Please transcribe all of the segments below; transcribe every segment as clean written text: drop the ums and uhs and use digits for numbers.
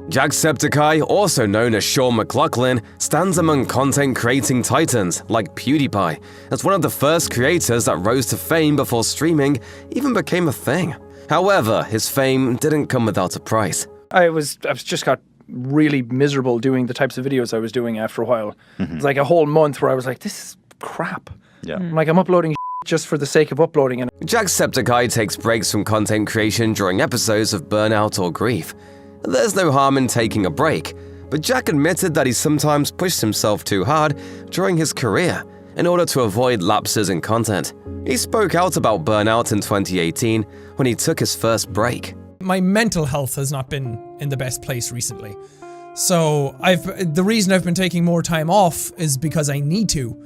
Jacksepticeye, also known as Sean McLoughlin, stands among content creating titans like Pewdiepie as one of the first creators that rose to fame before streaming even became a thing. However, his fame didn't come without a price. I just got really miserable doing the types of videos I was doing after a while. It was like a whole month where I was like, this is crap. Yeah. Like, I'm uploading just for the sake of uploading. And Jacksepticeye takes breaks from content creation during episodes of burnout or grief. There's no harm in taking a break, but Jack admitted that he sometimes pushed himself too hard during his career in order to avoid lapses in content. He spoke out about burnout in 2018 when he took his first break. My mental health has not been in the best place recently. So the reason I've been taking more time off is because I need to.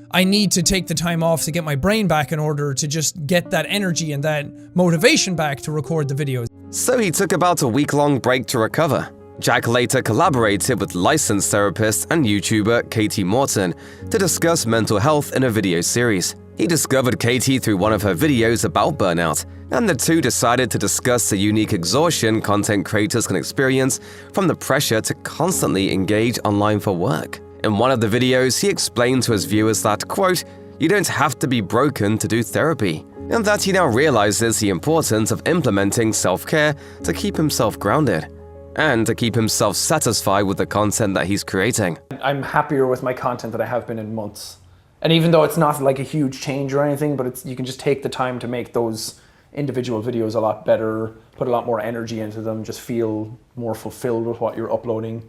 I need to take the time off to get my brain back in order to just get that energy and that motivation back to record the videos. So he took about a week-long break to recover. Jack later collaborated with licensed therapist and YouTuber Katie Morton to discuss mental health in a video series. He discovered Katie through one of her videos about burnout, and the two decided to discuss the unique exhaustion content creators can experience from the pressure to constantly engage online for work. In one of the videos, he explained to his viewers that, quote, "You don't have to be broken to do therapy," and that he now realizes the importance of implementing self-care to keep himself grounded and to keep himself satisfied with the content that he's creating. I'm happier with my content than I have been in months. And even though it's not like a huge change or anything, but you can just take the time to make those individual videos a lot better, put a lot more energy into them, just feel more fulfilled with what you're uploading.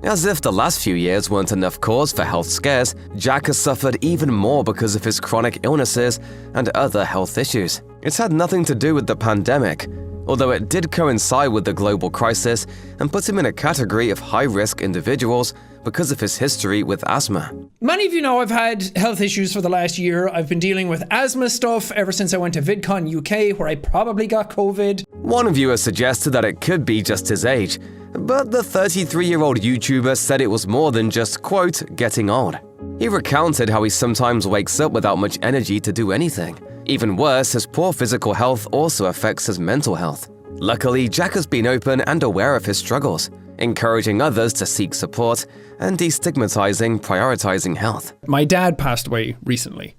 As if the last few years weren't enough cause for health scares, Jack has suffered even more because of his chronic illnesses and other health issues. It's had nothing to do with the pandemic, although it did coincide with the global crisis and put him in a category of high-risk individuals because of his history with asthma. Many of you know I've had health issues for the last year. I've been dealing with asthma stuff ever since I went to VidCon UK, where I probably got COVID. One viewer suggested that it could be just his age, but the 33-year-old YouTuber said it was more than just, quote, getting old. He recounted how he sometimes wakes up without much energy to do anything. Even worse, his poor physical health also affects his mental health. Luckily, Jack has been open and aware of his struggles, encouraging others to seek support and destigmatizing prioritizing health. My dad passed away recently.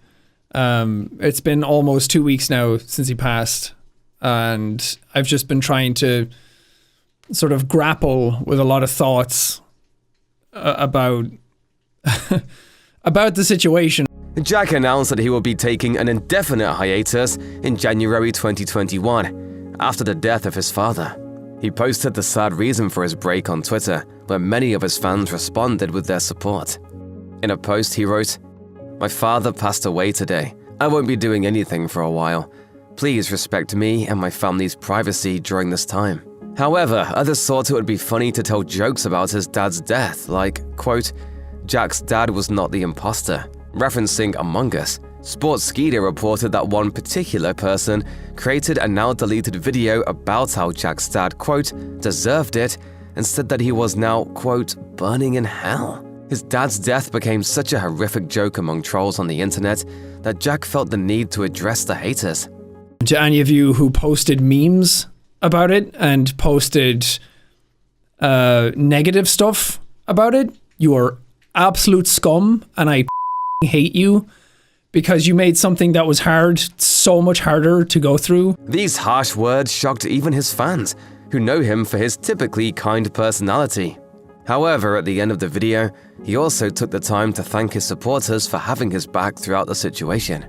It's been almost 2 weeks now since he passed, and I've just been trying to sort of grapple with a lot of thoughts about about the situation. Jack announced that he will be taking an indefinite hiatus in January 2021 after the death of his father. He posted the sad reason for his break on Twitter, where many of his fans responded with their support. In a post, he wrote, "My father passed away today. I won't be doing anything for a while. Please respect me and my family's privacy during this time." However, others thought it would be funny to tell jokes about his dad's death, like, quote, "Jack's dad was not the imposter," referencing Among Us. Sports Skeeter reported that one particular person created a now-deleted video about how Jack's dad, quote, "deserved it," and said that he was now, quote, "burning in hell." His dad's death became such a horrific joke among trolls on the internet that Jack felt the need to address the haters. To any of you who posted memes about it and posted negative stuff about it, you are absolute scum, and I hate you because you made something that was hard so much harder to go through. These harsh words shocked even his fans, who know him for his typically kind personality. However, at the end of the video, he also took the time to thank his supporters for having his back throughout the situation.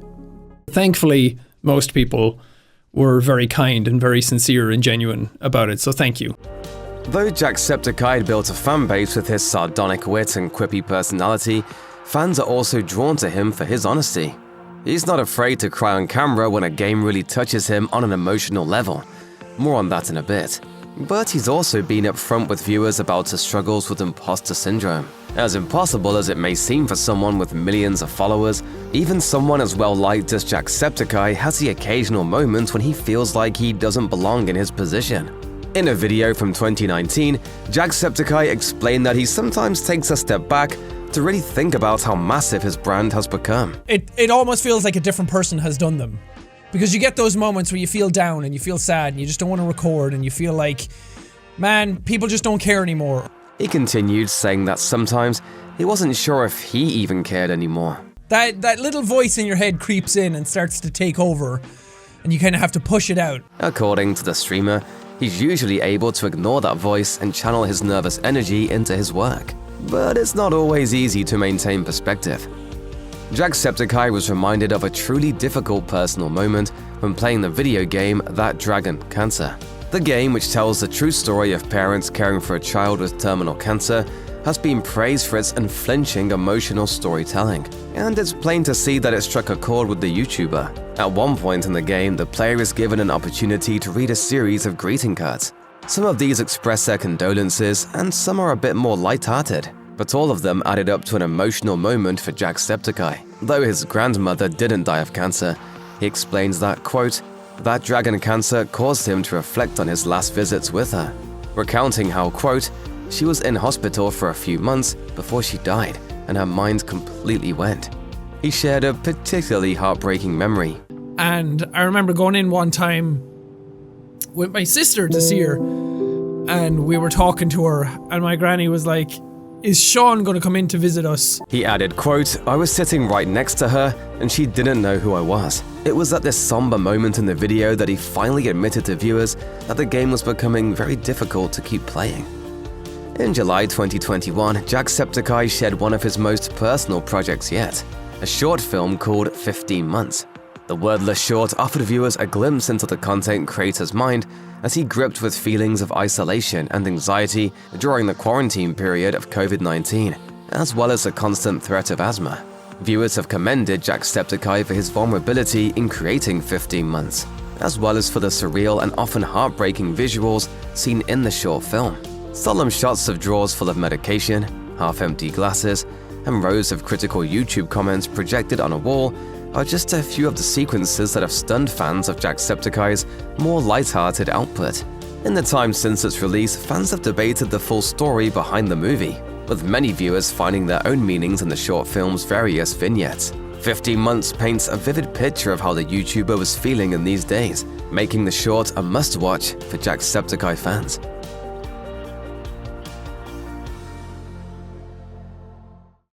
Thankfully, most people were very kind and very sincere and genuine about it, so thank you. Though Jacksepticeye had built a fan base with his sardonic wit and quippy personality, fans are also drawn to him for his honesty. He's not afraid to cry on camera when a game really touches him on an emotional level. More on that in a bit. But he's also been upfront with viewers about his struggles with imposter syndrome. As impossible as it may seem for someone with millions of followers, even someone as well-liked as Jacksepticeye has the occasional moment when he feels like he doesn't belong in his position. In a video from 2019, Jacksepticeye explained that he sometimes takes a step back to really think about how massive his brand has become. It almost feels like a different person has done them. Because you get those moments where you feel down and you feel sad and you just don't want to record and you feel like Man, people just don't care anymore. He continued, saying that sometimes he wasn't sure if he even cared anymore. That little voice in your head creeps in and starts to take over, and you kind of have to push it out. According to the streamer, he's usually able to ignore that voice and channel his nervous energy into his work. But it's not always easy to maintain perspective. Jacksepticeye was reminded of a truly difficult personal moment when playing the video game That Dragon Cancer. The game, which tells the true story of parents caring for a child with terminal cancer, has been praised for its unflinching emotional storytelling, and it's plain to see that it struck a chord with the YouTuber. At one point in the game, the player is given an opportunity to read a series of greeting cards. Some of these express their condolences, and some are a bit more lighthearted, but all of them added up to an emotional moment for Jacksepticeye. Though his grandmother didn't die of cancer, he explains that, quote, that dragon cancer caused him to reflect on his last visits with her, recounting how, quote, she was in hospital for a few months before she died, and her mind completely went. He shared a particularly heartbreaking memory. And I remember going in one time with my sister to see her, and we were talking to her, and my granny was like, is Sean going to come in to visit us? He added, quote, I was sitting right next to her, and she didn't know who I was. It was at this somber moment in the video that he finally admitted to viewers that the game was becoming very difficult to keep playing. In July 2021, Jacksepticeye shared one of his most personal projects yet, a short film called 15 Months. The wordless short offered viewers a glimpse into the content creator's mind as he gripped with feelings of isolation and anxiety during the quarantine period of COVID-19, as well as the constant threat of asthma. Viewers have commended Jacksepticeye for his vulnerability in creating 15 Months, as well as for the surreal and often heartbreaking visuals seen in the short film. Solemn shots of drawers full of medication, half-empty glasses, and rows of critical YouTube comments projected on a wall are just a few of the sequences that have stunned fans of Jacksepticeye's more light-hearted output. In the time since its release, fans have debated the full story behind the movie, with many viewers finding their own meanings in the short film's various vignettes. 15 Months paints a vivid picture of how the YouTuber was feeling in these days, making the short a must-watch for Jacksepticeye fans.